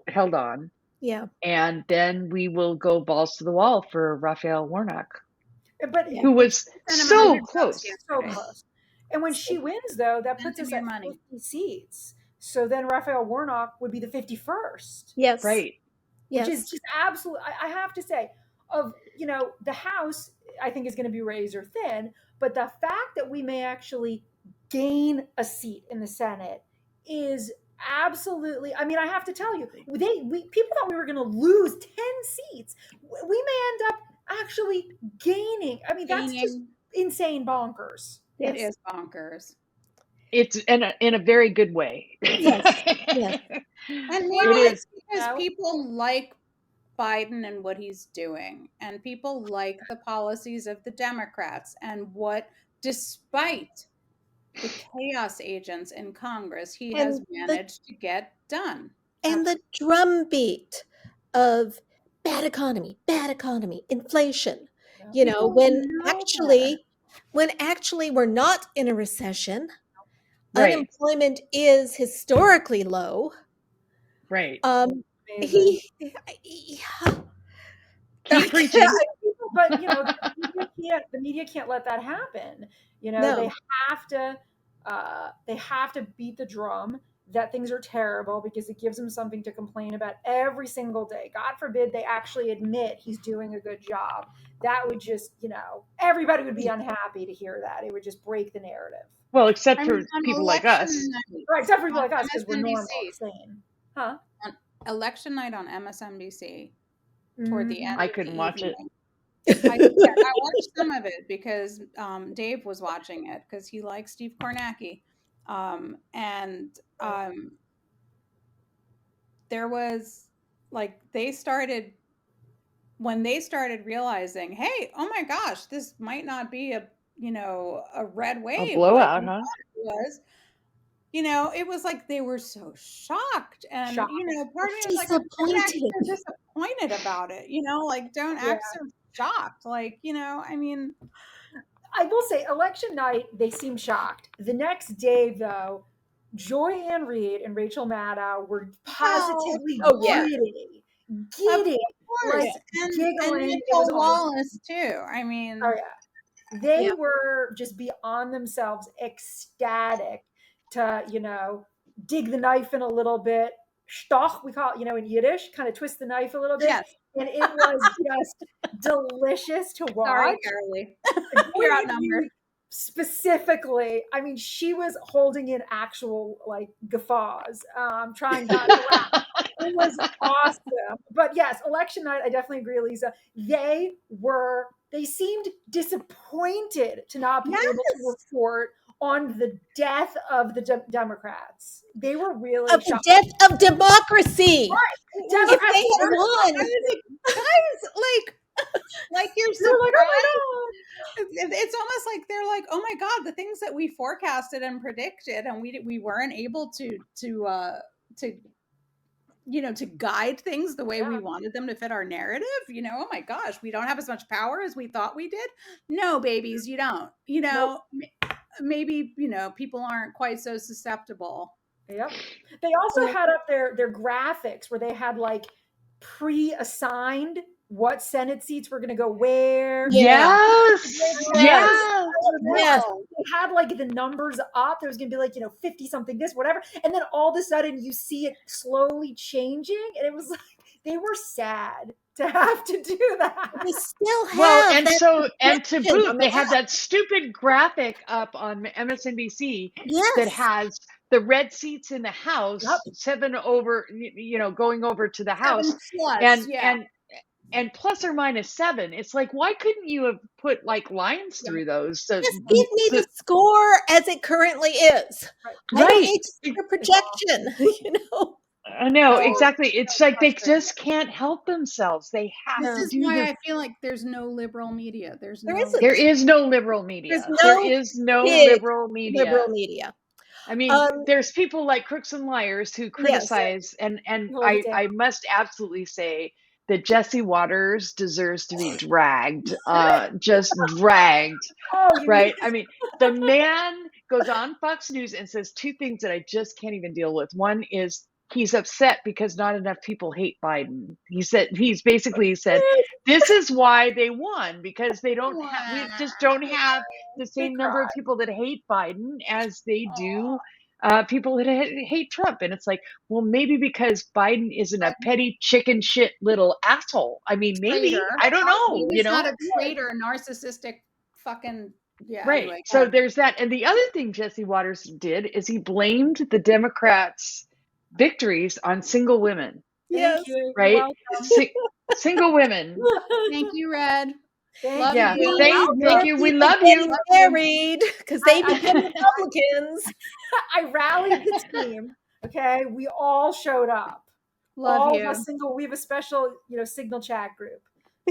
held on. Yeah. And then we will go balls to the wall for Raphael Warnock, who was so close. So close. And when she wins, though, that puts us at 50 seats. So then Raphael Warnock would be the 51st. Yes. Right. Yes. Which is just absolutely, I have to say, the House, I think, is going to be razor thin. But the fact that we may actually gain a seat in the Senate is absolutely, I mean, I have to tell you, people thought we were going to lose 10 seats. We may end up actually gaining. I mean, that's just insane bonkers. It is bonkers. It's in a very good way. Yes. Yes. And maybe it's because people like Biden and what he's doing, and people like the policies of the Democrats and what, despite the chaos agents in Congress, he has managed to get done. And the drumbeat of bad economy, inflation. When actually we're not in a recession, unemployment is historically low. Right. Keep preaching. But the media can't let that happen. They have to beat the drum that things are terrible, because it gives them something to complain about every single day. God forbid they actually admit he's doing a good job. That would just, everybody would be unhappy to hear that. It would just break the narrative. Well, except for people like us. Right, except for people like us, because we're normal. Huh? On election night on MSNBC, toward the end. I couldn't watch it. I watched some of it because Dave was watching it because he likes Steve Kornacki. There was when they started realizing, hey, oh my gosh, this might not be a red wave. A blowout, huh? It was. you know, it was like they were so shocked. And, Shocked. you know, part of me was like, don't act so disappointed about it. You know, like, don't act so shocked. Like, you know, I mean, I will say election night, they seemed shocked. The next day, though, Joy Ann Reid and Rachel Maddow were positively giddy. Like, and Nicole Wallace too. I mean, they were just beyond themselves, ecstatic to, you know, dig the knife in a little bit. Stoch, we call it, you know, in Yiddish, kind of twist the knife a little bit. Yes. And it was just delicious to watch. Sorry, Karoli. You're outnumbered. Specifically, I mean, she was holding in actual like guffaws, trying not to laugh. It was awesome. But yes, election night, I definitely agree, Aliza. They seemed disappointed to not be able to report on the death of the Democrats. They were really of shocked. The death of democracy. Right. Democrats if they had won. Guys, like you're so like, oh my God. It's almost like they're like, oh my God, the things that we forecasted and predicted, and we weren't able to you know, to guide things the way we wanted them to fit our narrative. You know, oh my gosh, we don't have as much power as we thought we did. No, babies, you don't. You know, maybe, you know, people aren't quite so susceptible. Yep. They also had up their graphics where they had like pre-assigned what Senate seats were going to go where. Yes. Yes. They had like the numbers up. There was going to be like, you know, 50 something, this, whatever. And then all of a sudden you see it slowly changing. And it was like, they were sad to have to do that. They still have. And to boot, they had that stupid graphic up on MSNBC that has the red seats in the House, 7 over, you know, going over to the House, and plus or minus 7. It's like, why couldn't you have put like lines through those? So just give me the score as it currently is. Right. I don't need to see a projection, you know. I know, exactly. It's like they just can't help themselves. They have this to is do why this. I feel like there's no liberal media. There is no liberal media. There is no liberal media. I mean, there's people like Crooks and Liars who criticize, and I must absolutely say that Jesse Waters deserves to be dragged, just dragged, right? I mean, the man goes on Fox News and says 2 things that I just can't even deal with. One is he's upset because not enough people hate Biden. He's basically said, this is why they won, because they don't we just don't have the same number of people that hate Biden as they do people that hate Trump. And it's like, well, maybe because Biden isn't a petty chicken shit little asshole. I mean, maybe, I don't know. He's not a traitor, narcissistic fucking. Yeah, right. Anyway, so there's that. And the other thing Jesse Waters did is he blamed the Democrats' victories on single women. Yes. Right? Single women. Thank you, Red. Thank you. We love you. Married because they became Republicans. I rallied the team. Okay, we all showed up. Love you. We have a special, you know, signal chat group.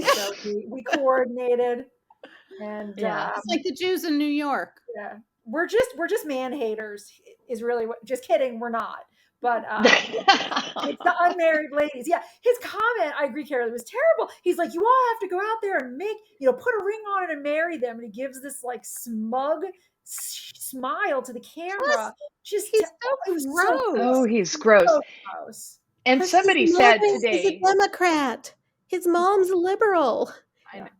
So we coordinated, and it's like the Jews in New York. Yeah, we're just man haters. Is really what? Just kidding. We're not. But it's the unmarried ladies. Yeah, his comment, I agree, Karoli, was terrible. He's like, you all have to go out there and put a ring on it and marry them. And he gives this like smug smile to the camera. He's so gross. Oh, he's gross. So gross. And somebody said today, he's a Democrat. His mom's a liberal.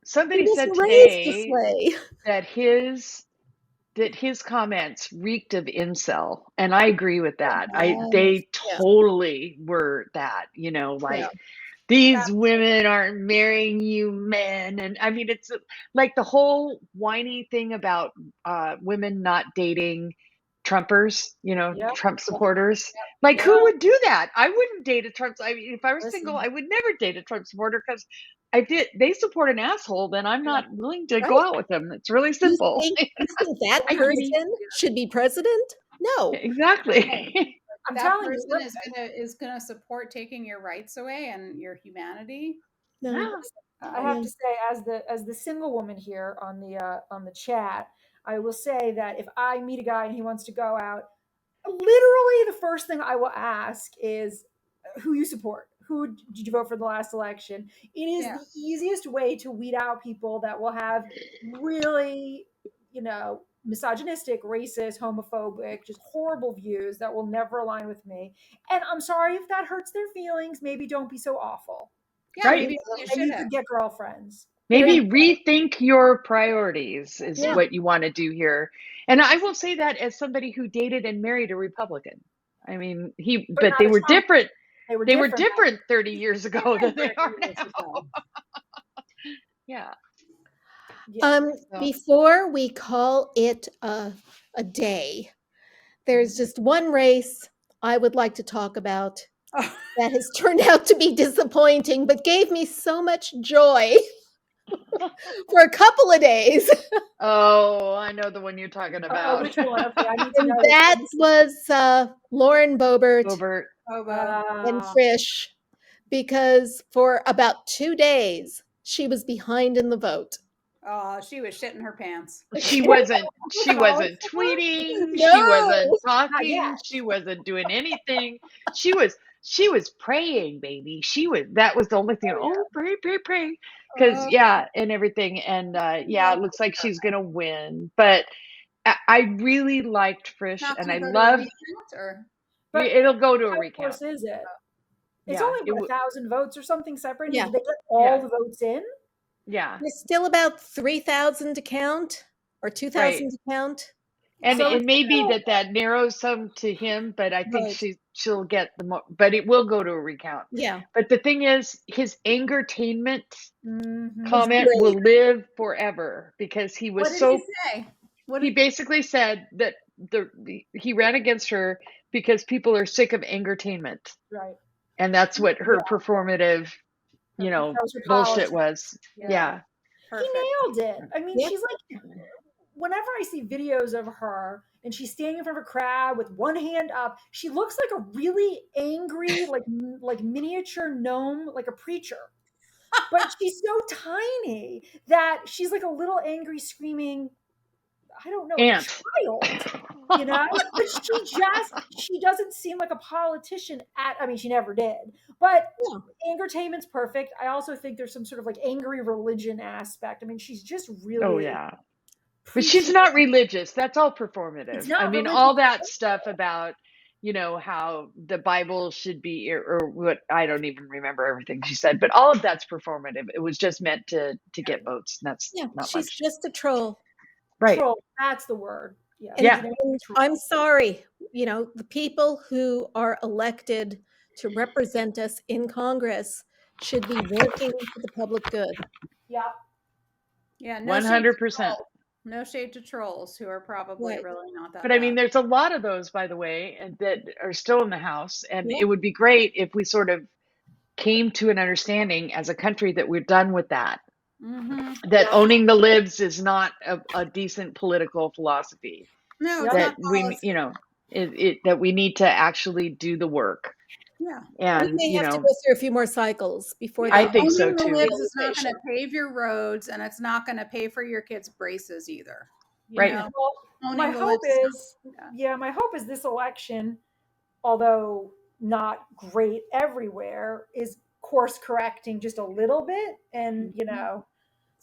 Somebody said today that his comments reeked of incel, and I agree with that. They totally were that, you know, like these women aren't marrying you men. And I mean, it's like the whole whiny thing about women not dating Trumpers, you know, Trump supporters. Like, who would do that? I wouldn't date a Trump. I mean, if I was single, I would never date a Trump supporter because they support an asshole, then I'm not willing to go out with them. It's really simple. You think that person should be president? No. Exactly. I'm telling you, that person is gonna support taking your rights away and your humanity. No. I have to say, as the single woman here on the chat, I will say that if I meet a guy and he wants to go out, literally the first thing I will ask is who you support. Who did you vote for the last election? It is the easiest way to weed out people that will have really, misogynistic, racist, homophobic, just horrible views that will never align with me. And I'm sorry if that hurts their feelings. Maybe don't be so awful. Yeah, right. Maybe you could get girlfriends. Maybe rethink your priorities is what you want to do here. And I will say that as somebody who dated and married a Republican. I mean, but they were different. They were different 30 years ago than they are now. Yeah. Before we call it a day, there's just one race I would like to talk about that has turned out to be disappointing, but gave me so much joy for a couple of days. Oh, I know the one you're talking about. Which one? Okay, and that was Lauren Boebert and Trish, because for about 2 days she was behind in the vote. Oh, she was shitting her pants. She wasn't tweeting. No. She wasn't talking. She wasn't doing anything. She was praying, baby. That was the only thing. Oh, pray. Because and everything. And it looks like she's gonna win. But I really liked Trish, and I love. It'll go to a recount. Of course, is it? It's only 1,000 votes or something separate. Yeah. Did they get all the votes in? Yeah. There's still about 3,000 to count, or 2,000 to count. And it may be that narrows some to him, but I think she'll get the more, but it will go to a recount. Yeah. But the thing is, his angertainment comment will live forever, because he was What did he say? He basically said that he ran against her because people are sick of angertainment. Right. And that's what her performative, bullshit was. Yeah. He nailed it. I mean, she's like, whenever I see videos of her and she's standing in front of a crowd with one hand up, she looks like a really angry, like miniature gnome, like a preacher. But she's so tiny that she's like a little angry, screaming, I don't know, ant. Child, but she doesn't seem like a politician she never did, but angertainment's perfect. I also think there's some sort of like angry religion aspect. I mean, she's just really, but she's not religious. That's all performative. I mean, religious. All that stuff about, how the Bible should be, or what, I don't even remember everything she said, but all of that's performative. It was just meant to get votes. And that's not she's much. just a troll. Right. Troll, that's the word. And I'm sorry, the people who are elected to represent us in Congress should be working for the public good. Yeah. Yeah. 100%. No shade to trolls who are probably really not that But bad. I mean, there's a lot of those, by the way, and that are still in the House. And it would be great if we sort of came to an understanding as a country that we're done with that. Mm-hmm. That owning the libs is not a decent political philosophy. No, that that we need to actually do the work. Yeah, we and may have to go through a few more cycles before. I think so too. It's not going to pave your roads, and it's not going to pay for your kids' braces either. Right. Well, my hope is this election, although not great everywhere, is course correcting just a little bit, and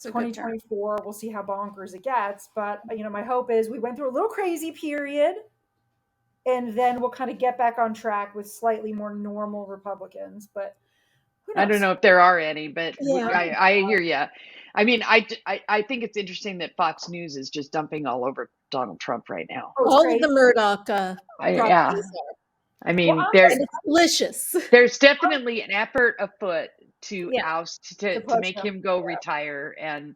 2024 we'll see how bonkers it gets, but my hope is we went through a little crazy period and then we'll kind of get back on track with slightly more normal Republicans. But who knows? I don't know if there are any, but I hear you. I mean, I think it's interesting that Fox News is just dumping all over Donald Trump right now. All of the Murdoch I mean, it's delicious. There's definitely an effort afoot to oust, to make him go retire, and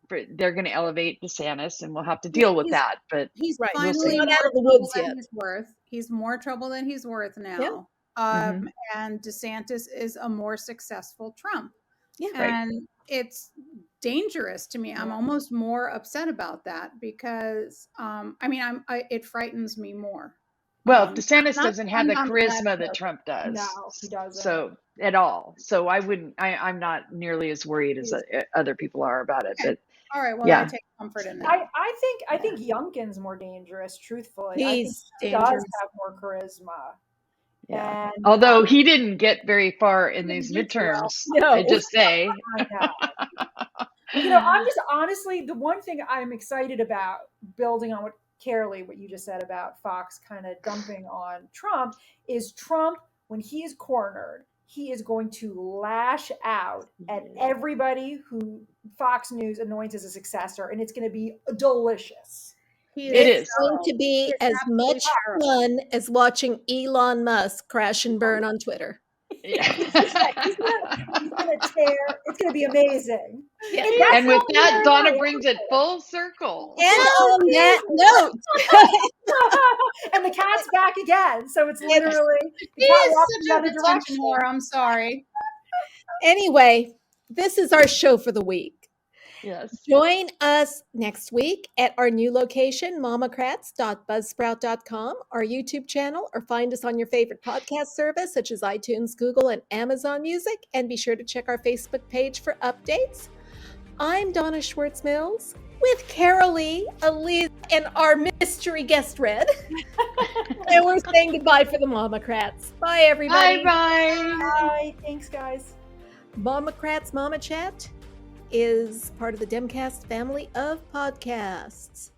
they're going to elevate DeSantis, and we'll have to deal with that. But he's finally not out of the woods yet. He's more trouble than he's worth now. And DeSantis is a more successful Trump. Yeah, and it's dangerous to me. I'm almost more upset about that because it frightens me more. Well, DeSantis doesn't have the charisma that Trump does. No, he doesn't. So at all. So I'm not nearly as worried as other people are about it. But All right. Well, I take comfort in that. I think Youngkin's more dangerous, truthfully. He's I think he does have more charisma. Yeah. And, although he didn't get very far in these midterms, I just say. I know. I'm just honestly, the one thing I'm excited about, building on what Karoli, what you just said about Fox kind of dumping on Trump, is Trump, when he is cornered, he is going to lash out at everybody who Fox News anoints as a successor, and it's going to be delicious. It's going to be as much fun as watching Elon Musk crash and burn on Twitter. Yeah. He's gonna tear. It's gonna be amazing. Yeah. And with that, Donna brings it full circle. And on that note, and the cat's back again. So it's literally he is such a detention whore. I'm sorry. Anyway, this is our show for the week. Yes. Join us next week at our new location, MOMocrats.buzzsprout.com, our YouTube channel, or find us on your favorite podcast service such as iTunes, Google, and Amazon Music. And be sure to check our Facebook page for updates. I'm Donna Schwartz Mills with Karoli, Aliza, and our mystery guest, Red. And we're saying goodbye for the MOMocrats. Bye, everybody. Bye-bye. Bye. Thanks, guys. MOMocrats Mama Chat is part of the Demcast family of podcasts.